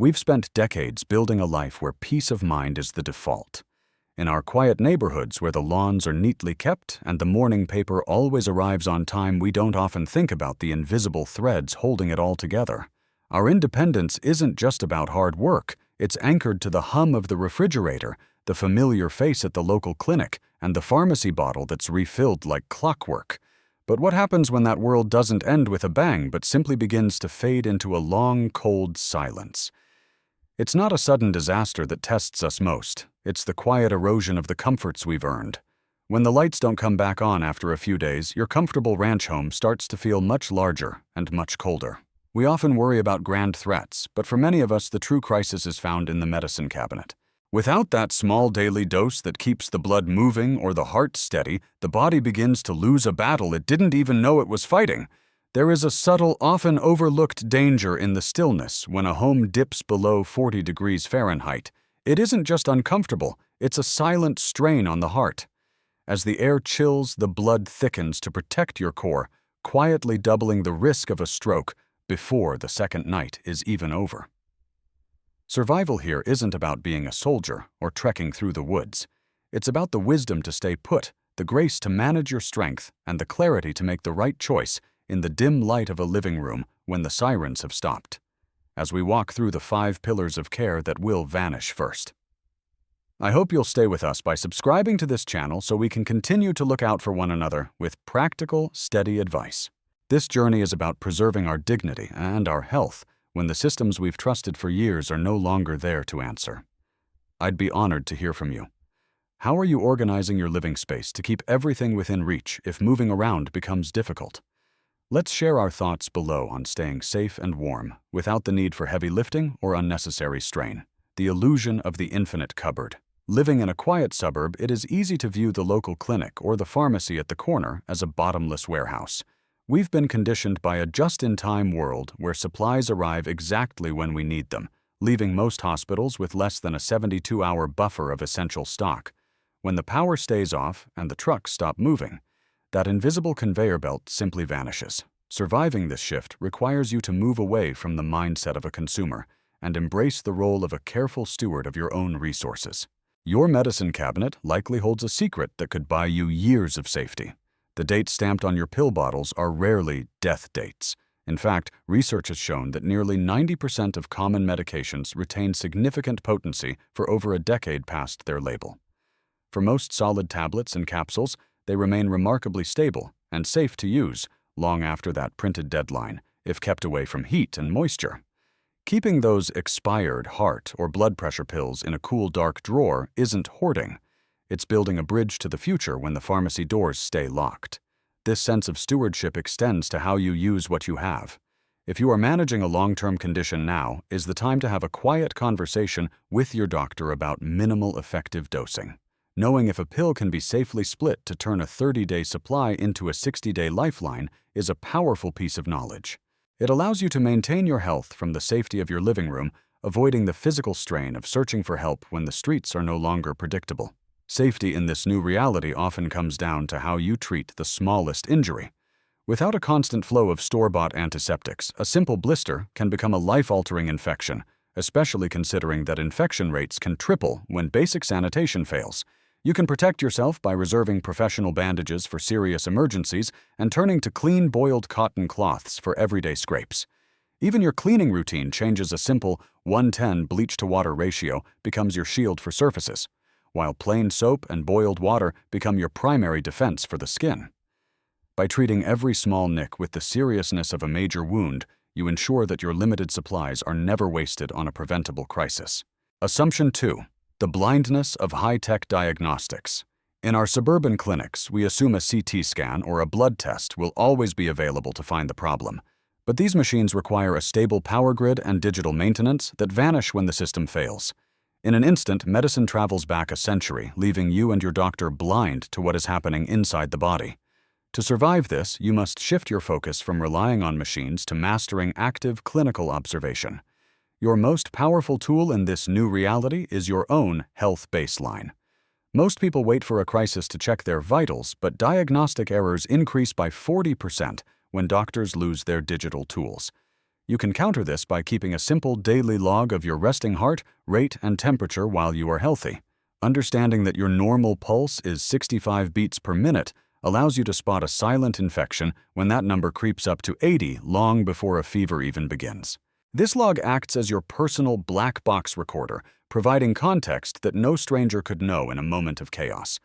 We've spent decades building a life where peace of mind is the default. In our quiet neighborhoods where the lawns are neatly kept and the morning paper always arrives on time, we don't often think about the invisible threads holding it all together. Our independence isn't just about hard work, it's anchored to the hum of the refrigerator, the familiar face at the local clinic, and the pharmacy bottle that's refilled like clockwork. But what happens when that world doesn't end with a bang but simply begins to fade into a long, cold silence? It's not a sudden disaster that tests us most. It's the quiet erosion of the comforts we've earned. When the lights don't come back on after a few days, your comfortable ranch home starts to feel much larger and much colder. We often worry about grand threats, but for many of us, the true crisis is found in the medicine cabinet. Without that small daily dose that keeps the blood moving or the heart steady, the body begins to lose a battle it didn't even know it was fighting. There is a subtle, often overlooked danger in the stillness when a home dips below 40 degrees Fahrenheit. It isn't just uncomfortable, it's a silent strain on the heart. As the air chills, the blood thickens to protect your core, quietly doubling the risk of a stroke before the second night is even over. Survival here isn't about being a soldier or trekking through the woods. It's about the wisdom to stay put, the grace to manage your strength, and the clarity to make the right choice in the dim light of a living room when the sirens have stopped. As we walk through the 5 pillars of care that will vanish first. I hope you'll stay with us by subscribing to this channel so we can continue to look out for one another with practical, steady advice. This journey is about preserving our dignity and our health when the systems we've trusted for years are no longer there to answer. I'd be honored to hear from you. How are you organizing your living space to keep everything within reach if moving around becomes difficult? Let's share our thoughts below on staying safe and warm without the need for heavy lifting or unnecessary strain. The illusion of the infinite cupboard. Living in a quiet suburb, it is easy to view the local clinic or the pharmacy at the corner as a bottomless warehouse. We've been conditioned by a just-in-time world where supplies arrive exactly when we need them, leaving most hospitals with less than a 72-hour buffer of essential stock. When the power stays off and the trucks stop moving, that invisible conveyor belt simply vanishes. Surviving this shift requires you to move away from the mindset of a consumer and embrace the role of a careful steward of your own resources. Your medicine cabinet likely holds a secret that could buy you years of safety. The dates stamped on your pill bottles are rarely death dates. In fact, research has shown that nearly 90% of common medications retain significant potency for over a decade past their label. For most solid tablets and capsules, they remain remarkably stable and safe to use long after that printed deadline, if kept away from heat and moisture. Keeping those expired heart or blood pressure pills in a cool, dark drawer isn't hoarding. It's building a bridge to the future when the pharmacy doors stay locked. This sense of stewardship extends to how you use what you have. If you are managing a long-term condition, now is the time to have a quiet conversation with your doctor about minimal effective dosing. Knowing if a pill can be safely split to turn a 30-day supply into a 60-day lifeline is a powerful piece of knowledge. It allows you to maintain your health from the safety of your living room, avoiding the physical strain of searching for help when the streets are no longer predictable. Safety in this new reality often comes down to how you treat the smallest injury. Without a constant flow of store-bought antiseptics, a simple blister can become a life-altering infection, especially considering that infection rates can triple when basic sanitation fails. You can protect yourself by reserving professional bandages for serious emergencies and turning to clean boiled cotton cloths for everyday scrapes. Even your cleaning routine changes. A simple 1:10 bleach-to-water ratio becomes your shield for surfaces, while plain soap and boiled water become your primary defense for the skin. By treating every small nick with the seriousness of a major wound, you ensure that your limited supplies are never wasted on a preventable crisis. Assumption 2. The blindness of high-tech diagnostics. In our suburban clinics, we assume a CT scan or a blood test will always be available to find the problem. But these machines require a stable power grid and digital maintenance that vanish when the system fails. In an instant, medicine travels back a century, leaving you and your doctor blind to what is happening inside the body. To survive this, you must shift your focus from relying on machines to mastering active clinical observation. Your most powerful tool in this new reality is your own health baseline. Most people wait for a crisis to check their vitals, but diagnostic errors increase by 40% when doctors lose their digital tools. You can counter this by keeping a simple daily log of your resting heart rate and temperature while you are healthy. Understanding that your normal pulse is 65 beats per minute allows you to spot a silent infection when that number creeps up to 80 long before a fever even begins. This log acts as your personal black box recorder, providing context that no stranger could know in a moment of chaos.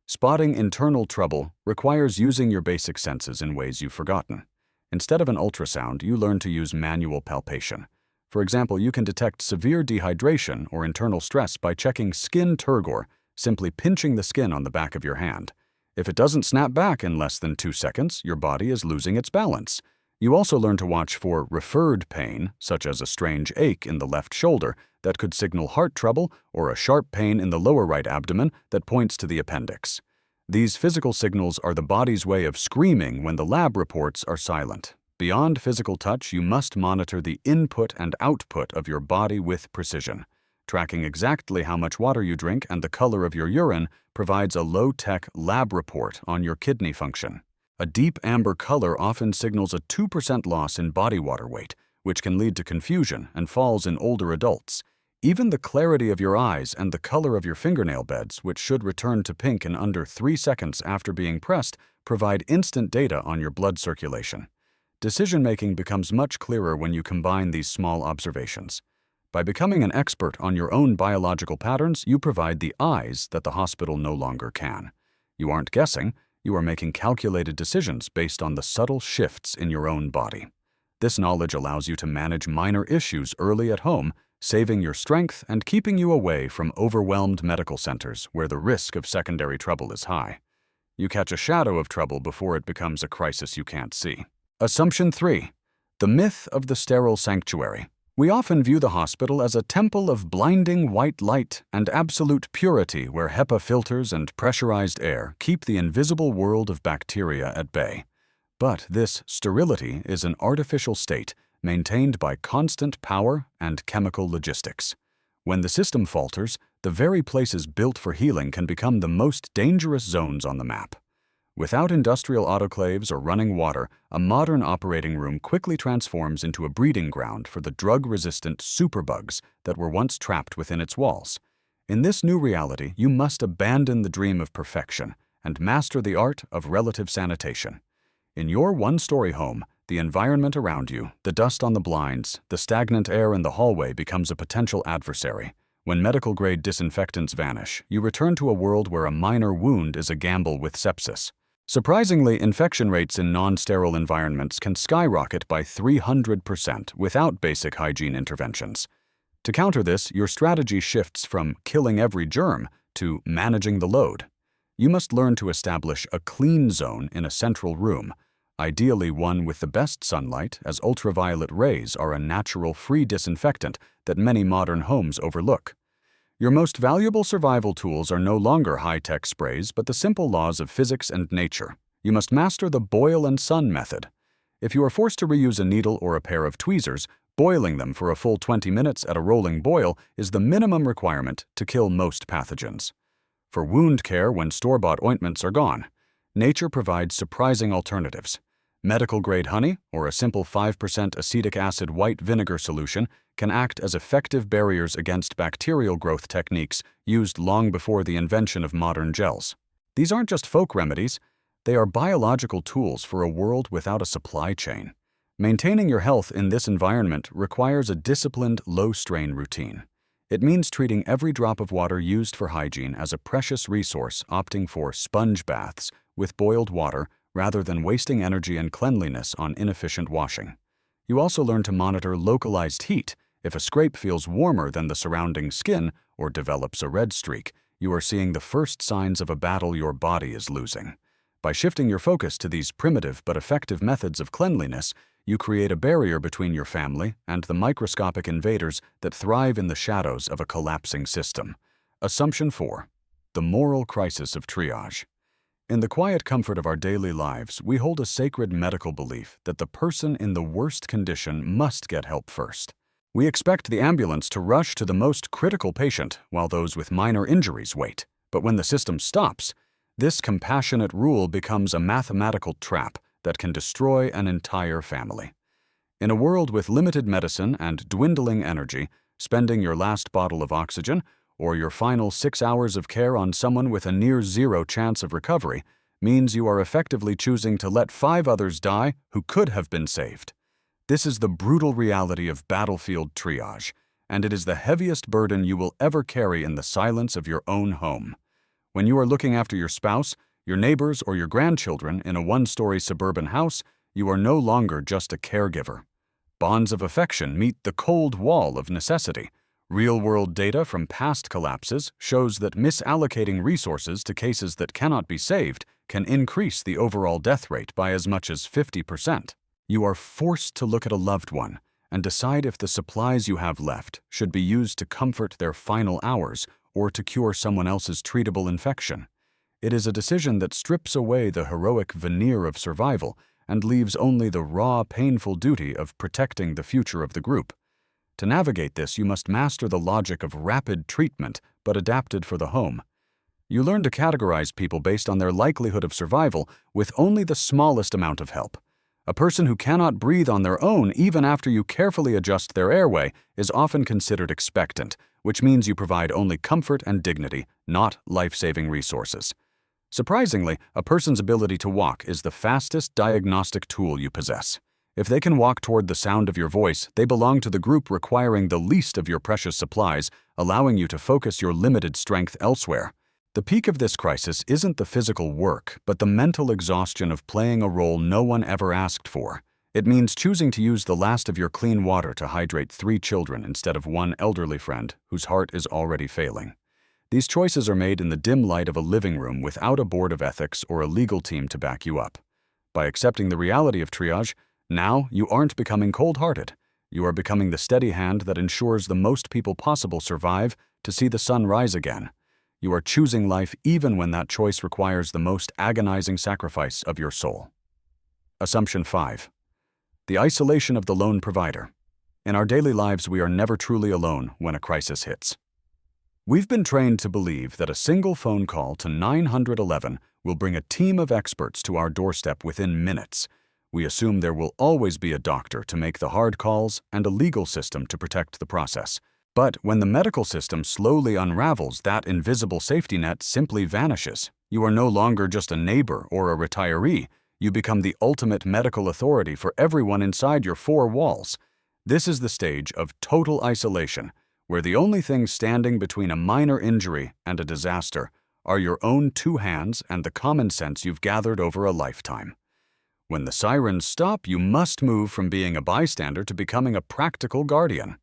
Spotting internal trouble requires using your basic senses in ways you've forgotten. Instead of an ultrasound, you learn to use manual palpation. For example, you can detect severe dehydration or internal stress by checking skin turgor, simply pinching the skin on the back of your hand. If it doesn't snap back in less than 2 seconds, your body is losing its balance. You also learn to watch for referred pain, such as a strange ache in the left shoulder that could signal heart trouble, or a sharp pain in the lower right abdomen that points to the appendix. These physical signals are the body's way of screaming when the lab reports are silent. Beyond physical touch, you must monitor the input and output of your body with precision. Tracking exactly how much water you drink and the color of your urine provides a low-tech lab report on your kidney function. A deep amber color often signals a 2% loss in body water weight, which can lead to confusion and falls in older adults. Even the clarity of your eyes and the color of your fingernail beds, which should return to pink in under 3 seconds after being pressed, provide instant data on your blood circulation. Decision-making becomes much clearer when you combine these small observations. By becoming an expert on your own biological patterns, you provide the eyes that the hospital no longer can. You aren't guessing, you are making calculated decisions based on the subtle shifts in your own body. This knowledge allows you to manage minor issues early at home, saving your strength and keeping you away from overwhelmed medical centers where the risk of secondary trouble is high. You catch a shadow of trouble before it becomes a crisis you can't see. Assumption 3. The myth of the sterile sanctuary. We often view the hospital as a temple of blinding white light and absolute purity where HEPA filters and pressurized air keep the invisible world of bacteria at bay. But this sterility is an artificial state maintained by constant power and chemical logistics. When the system falters, the very places built for healing can become the most dangerous zones on the map. Without industrial autoclaves or running water, a modern operating room quickly transforms into a breeding ground for the drug-resistant superbugs that were once trapped within its walls. In this new reality, you must abandon the dream of perfection and master the art of relative sanitation. In your one-story home, the environment around you, the dust on the blinds, the stagnant air in the hallway becomes a potential adversary. When medical-grade disinfectants vanish, you return to a world where a minor wound is a gamble with sepsis. Surprisingly, infection rates in non-sterile environments can skyrocket by 300% without basic hygiene interventions. To counter this, your strategy shifts from killing every germ to managing the load. You must learn to establish a clean zone in a central room, ideally one with the best sunlight, as ultraviolet rays are a natural free disinfectant that many modern homes overlook. Your most valuable survival tools are no longer high-tech sprays, but the simple laws of physics and nature. You must master the boil and sun method. If you are forced to reuse a needle or a pair of tweezers, boiling them for a full 20 minutes at a rolling boil is the minimum requirement to kill most pathogens. For wound care when store-bought ointments are gone, nature provides surprising alternatives. Medical-grade honey or a simple 5% acetic acid white vinegar solution can act as effective barriers against bacterial growth techniques used long before the invention of modern gels. These aren't just folk remedies, they are biological tools for a world without a supply chain. Maintaining your health in this environment requires a disciplined, low-strain routine. It means treating every drop of water used for hygiene as a precious resource, opting for sponge baths with boiled water rather than wasting energy and cleanliness on inefficient washing. You also learn to monitor localized heat. If a scrape feels warmer than the surrounding skin or develops a red streak, you are seeing the first signs of a battle your body is losing. By shifting your focus to these primitive but effective methods of cleanliness, you create a barrier between your family and the microscopic invaders that thrive in the shadows of a collapsing system. Assumption 4. The moral crisis of triage. In the quiet comfort of our daily lives, we hold a sacred medical belief that the person in the worst condition must get help first. We expect the ambulance to rush to the most critical patient while those with minor injuries wait. But when the system stops, this compassionate rule becomes a mathematical trap that can destroy an entire family. In a world with limited medicine and dwindling energy, spending your last bottle of oxygen or your final 6 hours of care on someone with a near zero chance of recovery means you are effectively choosing to let 5 others die who could have been saved. This is the brutal reality of battlefield triage, and it is the heaviest burden you will ever carry in the silence of your own home. When you are looking after your spouse, your neighbors, or your grandchildren in a one-story suburban house, you are no longer just a caregiver. Bonds of affection meet the cold wall of necessity. Real-world data from past collapses shows that misallocating resources to cases that cannot be saved can increase the overall death rate by as much as 50%. You are forced to look at a loved one and decide if the supplies you have left should be used to comfort their final hours or to cure someone else's treatable infection. It is a decision that strips away the heroic veneer of survival and leaves only the raw, painful duty of protecting the future of the group. To navigate this, you must master the logic of rapid treatment, but adapted for the home. You learn to categorize people based on their likelihood of survival with only the smallest amount of help. A person who cannot breathe on their own even after you carefully adjust their airway is often considered expectant, which means you provide only comfort and dignity, not life-saving resources. Surprisingly, a person's ability to walk is the fastest diagnostic tool you possess. If they can walk toward the sound of your voice, they belong to the group requiring the least of your precious supplies, allowing you to focus your limited strength elsewhere. The peak of this crisis isn't the physical work, but the mental exhaustion of playing a role no one ever asked for. It means choosing to use the last of your clean water to hydrate 3 children instead of 1 elderly friend whose heart is already failing. These choices are made in the dim light of a living room without a board of ethics or a legal team to back you up. By accepting the reality of triage, now you aren't becoming cold-hearted. You are becoming the steady hand that ensures the most people possible survive to see the sun rise again. You are choosing life even when that choice requires the most agonizing sacrifice of your soul. Assumption 5. The isolation of the lone provider. In our daily lives, we are never truly alone when a crisis hits. We've been trained to believe that a single phone call to 911 will bring a team of experts to our doorstep within minutes. We assume there will always be a doctor to make the hard calls and a legal system to protect the process. But when the medical system slowly unravels, that invisible safety net simply vanishes. You are no longer just a neighbor or a retiree. You become the ultimate medical authority for everyone inside your 4 walls. This is the stage of total isolation, where the only things standing between a minor injury and a disaster are your own 2 hands and the common sense you've gathered over a lifetime. When the sirens stop, you must move from being a bystander to becoming a practical guardian.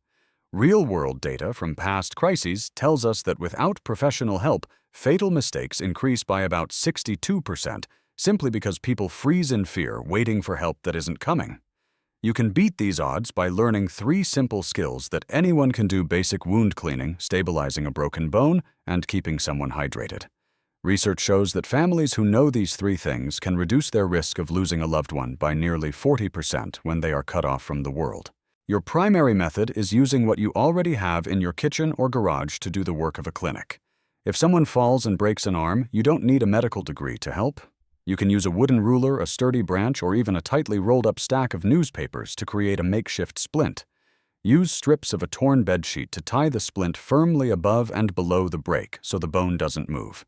Real-world data from past crises tells us that without professional help, fatal mistakes increase by about 62%, simply because people freeze in fear, waiting for help that isn't coming. You can beat these odds by learning 3 simple skills that anyone can do: basic wound cleaning, stabilizing a broken bone, and keeping someone hydrated. Research shows that families who know these 3 things can reduce their risk of losing a loved one by nearly 40% when they are cut off from the world. Your primary method is using what you already have in your kitchen or garage to do the work of a clinic. If someone falls and breaks an arm, you don't need a medical degree to help. You can use a wooden ruler, a sturdy branch, or even a tightly rolled-up stack of newspapers to create a makeshift splint. Use strips of a torn bedsheet to tie the splint firmly above and below the break so the bone doesn't move.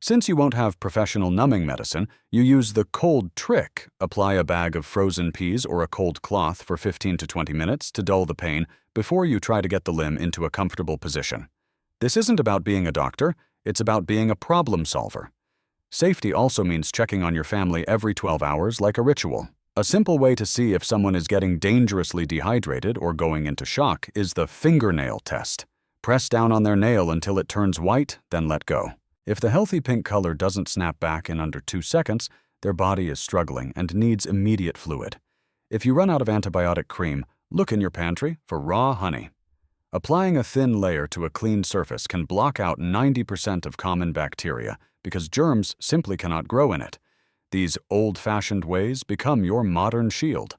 Since you won't have professional numbing medicine, you use the cold trick. Apply a bag of frozen peas or a cold cloth for 15 to 20 minutes to dull the pain before you try to get the limb into a comfortable position. This isn't about being a doctor, it's about being a problem solver. Safety also means checking on your family every 12 hours like a ritual. A simple way to see if someone is getting dangerously dehydrated or going into shock is the fingernail test. Press down on their nail until it turns white, then let go. If the healthy pink color doesn't snap back in under 2 seconds, their body is struggling and needs immediate fluid. If you run out of antibiotic cream, look in your pantry for raw honey. Applying a thin layer to a clean surface can block out 90% of common bacteria because germs simply cannot grow in it. These old-fashioned ways become your modern shield.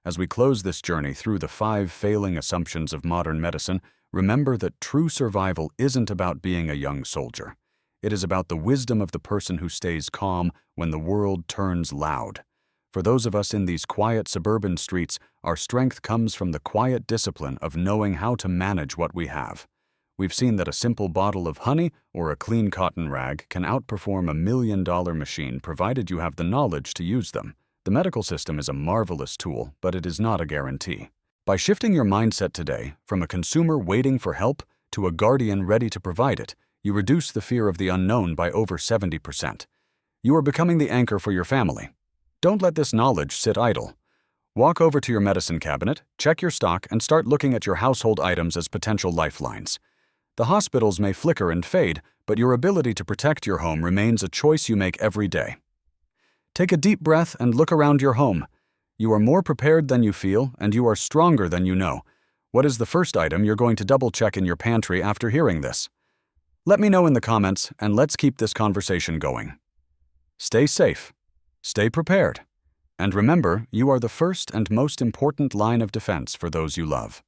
As we close this journey through the 5 failing assumptions of modern medicine, remember that true survival isn't about being a young soldier. It is about the wisdom of the person who stays calm when the world turns loud. For those of us in these quiet suburban streets, our strength comes from the quiet discipline of knowing how to manage what we have. We've seen that a simple bottle of honey or a clean cotton rag can outperform a $1 million machine provided you have the knowledge to use them. The medical system is a marvelous tool, but it is not a guarantee. By shifting your mindset today from a consumer waiting for help to a guardian ready to provide it, you reduce the fear of the unknown by over 70%. You are becoming the anchor for your family. Don't let this knowledge sit idle. Walk over to your medicine cabinet, check your stock, and start looking at your household items as potential lifelines. The hospitals may flicker and fade, but your ability to protect your home remains a choice you make every day. Take a deep breath and look around your home. You are more prepared than you feel, and you are stronger than you know. What is the first item you're going to double-check in your pantry after hearing this? Let me know in the comments, and let's keep this conversation going. Stay safe, stay prepared, and remember, you are the first and most important line of defense for those you love.